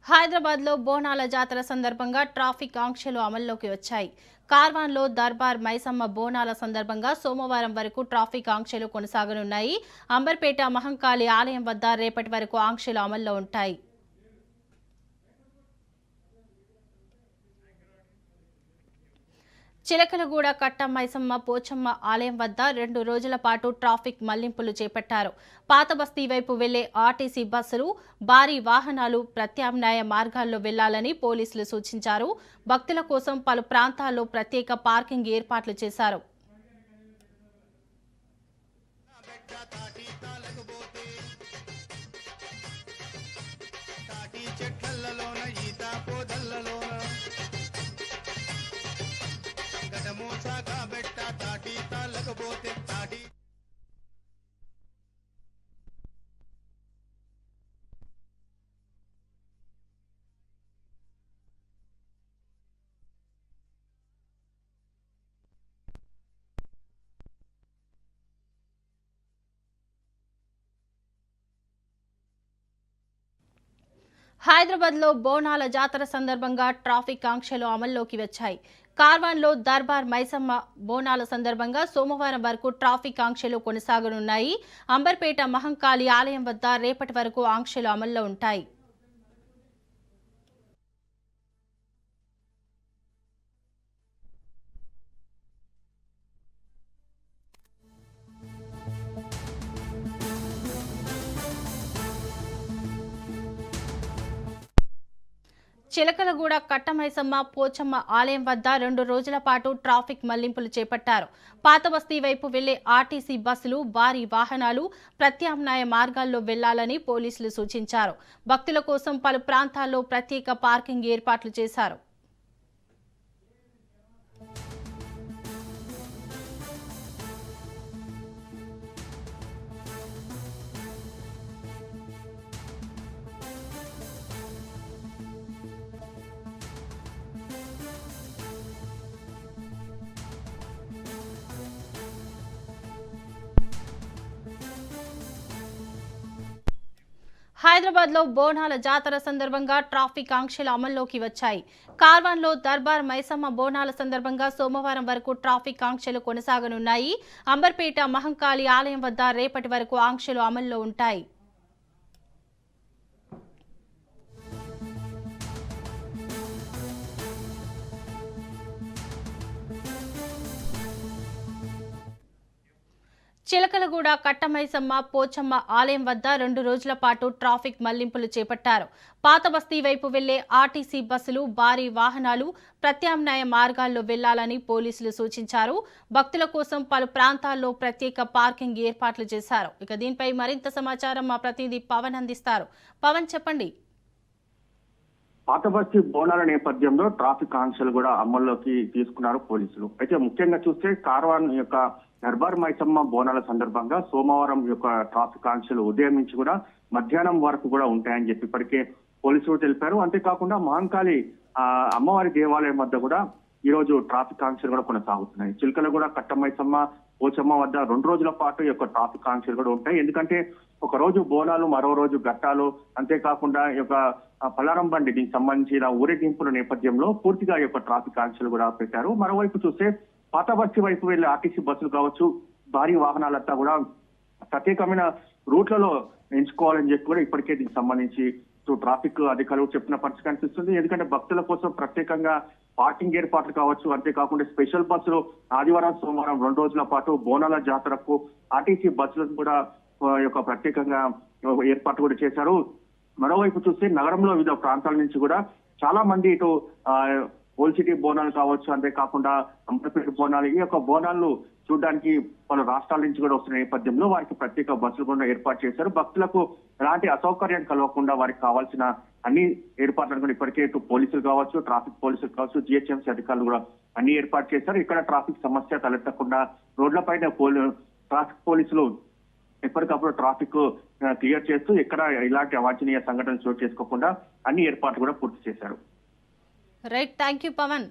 హైదరాబాద్లో బోనాల జాతర సందర్భంగా ట్రాఫిక్ ఆంక్షలు అమల్లోకి వచ్చాయి. కార్వాన్లో దర్బార్ మైసమ్మ బోనాల సందర్భంగా సోమవారం వరకు ట్రాఫిక్ ఆంక్షలు కొనసాగనున్నాయి. అంబర్పేట మహంకాళి ఆలయం వద్ద రేపటి వరకు ఆంక్షలు అమల్లో ఉంటాయి. చిలకలగూడ కట్ట మైసమ్మ పోచమ్మ ఆలయం వద్ద 2 రోజుల పాటు ట్రాఫిక్ మళ్లింపులు చేపట్టారు. పాత బస్తీ వైపు వెళ్లే ఆర్టీసీ బస్సులు, భారీ వాహనాలు ప్రత్యామ్నాయ మార్గాల్లో వెళ్లాలని పోలీసులు సూచించారు. భక్తుల కోసం పలు ప్రాంతాల్లో ప్రత్యేక పార్కింగ్ ఏర్పాట్లు చేశారు. హైదరాబాద్లో బోనాల జాతర సందర్భంగా ట్రాఫిక్ ఆంక్షలు అమల్లోకి వచ్చాయి. కార్వాన్లో దర్బార్ మైసమ్మ బోనాల సందర్భంగా సోమవారం వరకు ట్రాఫిక్ ఆంక్షలు కొనసాగనున్నాయి. అంబర్పేట మహంకాళి ఆలయం వద్ద రేపటి వరకు ఆంక్షలు అమల్లో ఉంటాయి. చిలకలగూడ కట్టమైసమ్మ పోచమ్మ ఆలయం వద్ద 2 రోజుల పాటు ట్రాఫిక్ మళ్లింపులు చేపట్టారు. పాత బస్తీ వైపు వెళ్లే ఆర్టీసీ బస్సులు, భారీ వాహనాలు ప్రత్యామ్నాయ మార్గాల్లో వెళ్లాలని పోలీసులు సూచించారు. భక్తుల కోసం పలు ప్రాంతాల్లో ప్రత్యేక పార్కింగ్ ఏర్పాట్లు చేశారు. హైదరాబాద్లో బోనాల జాతర సందర్భంగా ట్రాఫిక్ ఆంక్షలు అమల్లోకి వచ్చాయి. కార్వాన్లో దర్బార్ మైసమ్మ బోనాల సందర్భంగా సోమవారం వరకు ట్రాఫిక్ ఆంక్షలు కొనసాగనున్నాయి. అంబర్పేట మహంకాళి ఆలయం వద్ద రేపటి వరకు ఆంక్షలు అమల్లో ఉంటాయి. చిలకలగూడ కట్టమైసమ్మ పోచమ్మ ఆలయం వద్ద 2 రోజుల పాటు ట్రాఫిక్ మళ్లింపులు చేపట్టారు. పాత బస్తీ వైపు వెళ్లే ఆర్టీసీ బస్సులు, భారీ వాహనాలు ప్రత్యామ్నాయ మార్గాల్లో వెళ్లాలని పోలీసులు సూచించారు. భక్తుల కోసం పలు ప్రాంతాల్లో ప్రత్యేక పార్కింగ్ ఏర్పాట్లు చేశారు. ఇక దీనిపై మరింత సమాచారం మా ప్రతినిధి పవన్ అందిస్తారు. పవన్, చెప్పండి. పాత బస్తీ బోనాల నేపథ్యంలో ట్రాఫిక్ ఆంక్షలు కూడా అమల్లోకి తీసుకున్నారు పోలీసులు. అయితే ముఖ్యంగా చూస్తే కార్వాన్ యొక్క దర్బార్ మైసమ్మ బోనాల సందర్భంగా సోమవారం యొక్క ట్రాఫిక్ ఆంక్షలు ఉదయం నుంచి కూడా మధ్యాహ్నం వరకు కూడా ఉంటాయని చెప్పి ఇప్పటికే పోలీసులు తెలిపారు. అంతేకాకుండా మహంకాళి అమ్మవారి దేవాలయం వద్ద కూడా ఈ రోజు ట్రాఫిక్ ఆంక్షలు కూడా కొనసాగుతున్నాయి. చిలకలు కూడా కట్టమైసమ్మ పోచమ్మ వద్ద 2 రోజుల పాటు ఈ యొక్క ట్రాఫిక్ ఆంక్షలు కూడా ఉంటాయి. ఎందుకంటే ఒక రోజు బోనాలు, మరో రోజు ఘట్టాలు, అంతేకాకుండా ఈ యొక్క పలారం బండి దీనికి సంబంధించిన ఊరేగింపుల నేపథ్యంలో పూర్తిగా ఈ యొక్క ట్రాఫిక్ ఆంక్షలు కూడా పెట్టారు. మరోవైపు చూస్తే పాత బస్తీ వైపు వెళ్లే ఆర్టీసీ బస్సులు కావచ్చు, భారీ వాహనాలంతా కూడా ప్రత్యేకమైన రూట్లలో ఎంచుకోవాలని చెప్పి కూడా ఇప్పటికే దీనికి సంబంధించి ట్రాఫిక్ అధికారులు చెప్పిన పరిస్థితి కనిపిస్తుంది. ఎందుకంటే భక్తుల కోసం ప్రత్యేకంగా పార్కింగ్ ఏర్పాట్లు కావచ్చు, అంతేకాకుండా స్పెషల్ బస్సులు ఆదివారం, సోమవారం 2 రోజుల పాటు బోనాల జాతరకు ఆర్టీసీ బస్సులను కూడా యొక్క ప్రత్యేకంగా ఏర్పాటు కూడా చేశారు. మరోవైపు చూస్తే నగరంలో వివిధ ప్రాంతాల నుంచి కూడా చాలా మంది ఇటు ఓల్డ్ సిటీ బోనాలు కావచ్చు, అంతేకాకుండా అంబర్పేట బోనాలు, ఈ యొక్క బోనాలను చూడడానికి పలు రాష్ట్రాల నుంచి కూడా వస్తున్న నేపథ్యంలో వారికి ప్రత్యేక బస్సులు కూడా ఏర్పాటు చేశారు. భక్తులకు ఎలాంటి అసౌకర్యం కలగకుండా వారికి కావాల్సిన అన్ని ఏర్పాట్లను కూడా ఇప్పటికే ఇటు పోలీసులు కావచ్చు, ట్రాఫిక్ పోలీసులు కావచ్చు, జిహెచ్ఎంసీ అధికారులు కూడా అన్ని ఏర్పాటు చేశారు. ఇక్కడ ట్రాఫిక్ సమస్య తలెత్తకుండా రోడ్లపైన ట్రాఫిక్ పోలీసులు ఎప్పటికప్పుడు ట్రాఫిక్ క్లియర్ చేస్తూ ఎక్కడ ఇలాంటి అవాంఛనీయ సంఘటనలు చోటు చేసుకోకుండా అన్ని ఏర్పాట్లు కూడా పూర్తి చేశారు. Right, thank you Pawan.